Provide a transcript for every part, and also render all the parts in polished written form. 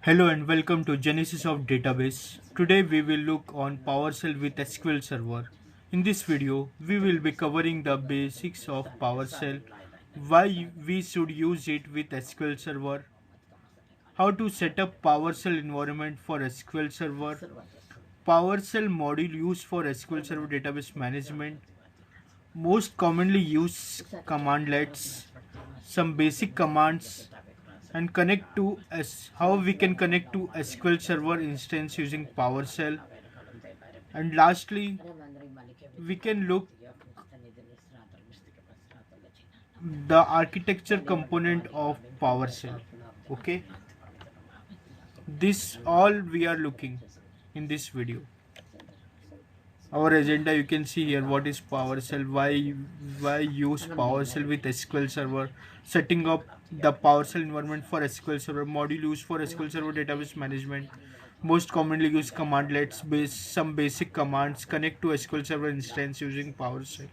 Hello and welcome to Genesis of Database. Today we will look on PowerShell with SQL Server. In this video, we will be covering the basics of PowerShell, why we should use it with SQL Server, how to set up PowerShell environment for SQL Server, PowerShell module used for SQL Server database management, most commonly used commandlets, some basic commands, and connect to how we can connect to SQL Server instance using PowerShell. And lastly, we can look the architecture component of PowerShell. Okay, this all we are looking in this video. Our agenda, you can see here what is PowerShell, why use PowerShell with SQL Server, setting up the PowerShell environment for SQL Server, module used for SQL Server database management, most commonly used commandlets, some basic commands, connect to SQL Server instance using PowerShell,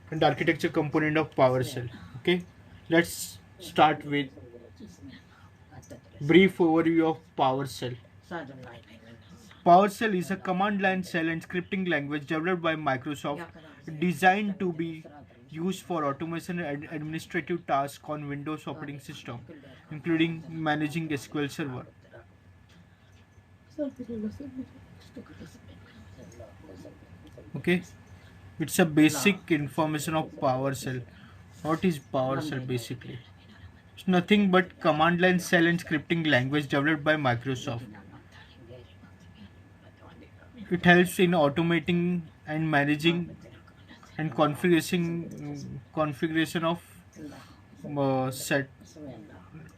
and architecture component of PowerShell. Okay, let's start with brief overview of PowerShell. PowerShell is a command line shell and scripting language developed by Microsoft designed to be used for automation and administrative tasks on Windows operating system, including managing SQL Server. Okay, it's a basic information of PowerShell. What is PowerShell basically? It's nothing but command line shell and scripting language developed by Microsoft. It helps in automating and managing and configuration of set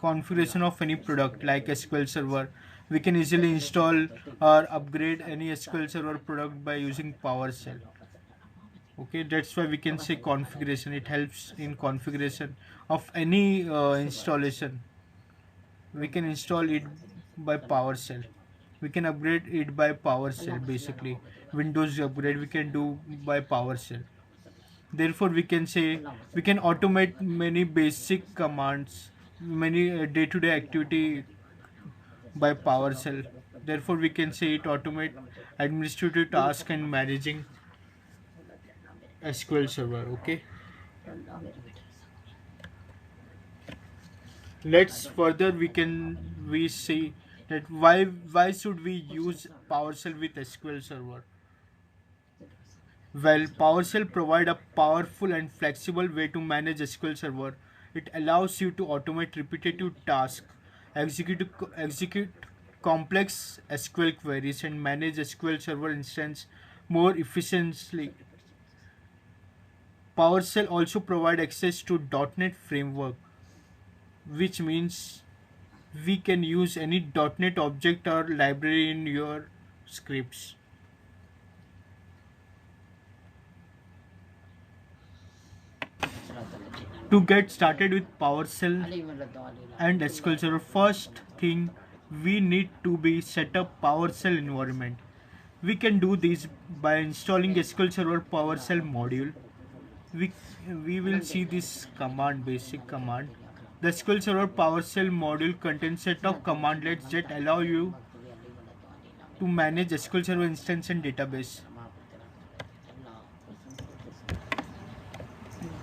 configuration of any product like SQL Server. We can easily install or upgrade any SQL Server product by using PowerShell. Okay, that's why we can say configuration. It helps in configuration of any installation. We can install it by PowerShell. We can upgrade it by PowerShell. Basically, Windows upgrade we can do by PowerShell. Therefore, we can say we can automate many basic commands, many day-to-day activity by PowerShell. Therefore, we can say it automate administrative task and managing SQL Server. Okay. Let's further we see that why should we use PowerShell with SQL Server? Well, PowerShell provide a powerful and flexible way to manage SQL Server. It allows you to automate repetitive tasks, execute complex SQL queries, and manage SQL Server instance more efficiently. PowerShell also provide access to .NET framework, which means we can use any .NET object or library in your scripts. To get started with PowerShell and SQL Server, first thing we need to be set up PowerShell environment. We can do this by installing SQL Server PowerShell module. We will see this command, basic command. The SQL Server PowerShell module contains set of commandlets that allow you to manage SQL Server instance and database.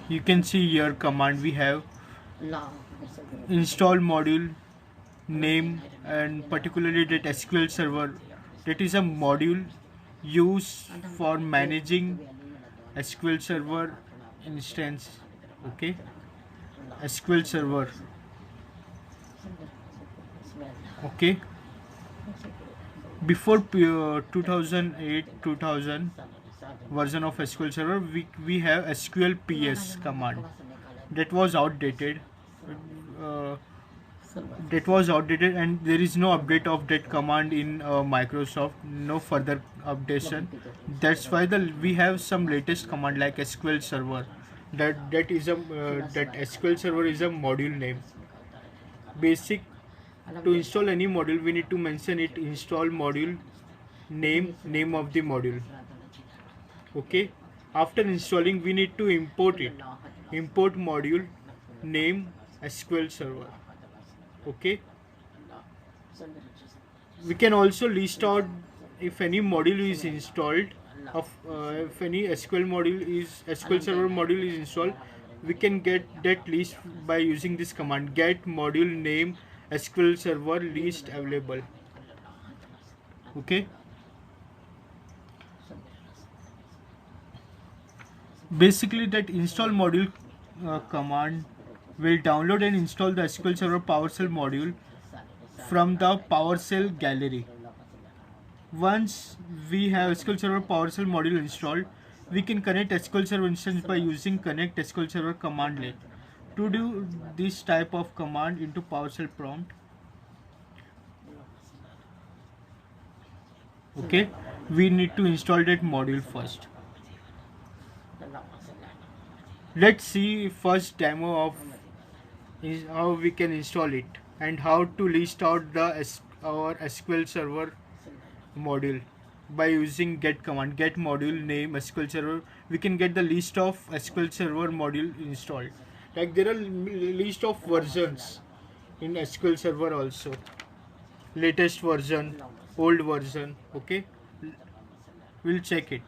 You can see here command we have install module name, and particularly that SQL Server, that is a module used for managing SQL Server instance. Okay, SQL Server. Okay, before 2008-2000 version of SQL Server, we have SQL PS command that was outdated. Uh, and there is no update of that command in Microsoft, no further updation. That's why we have some latest command like SQL Server. That SQL Server is a module name. Basic, to install any module we need to mention it install module name of the module. Okay, after installing we need to import it. Import module name SQL Server. Okay, We can also list out if any module is installed of if any SQL Server module is installed. We can get that list by using this command, get module name SQL Server list available. Okay, basically that install module command will download and install the SQL Server PowerShell module from the PowerShell gallery. Once we have SQL Server PowerShell module installed, we can connect SQL Server instance by using connect SQL Server commandlet. To do this type of command into PowerShell prompt, okay, we need to install that module first. Let's see first demo of how we can install it and how to list out our SQL Server module by using get command, get module name SQL Server. We can get the list of SQL Server module installed. Like there are list of versions in SQL Server also, latest version, old version. Okay, we'll check it.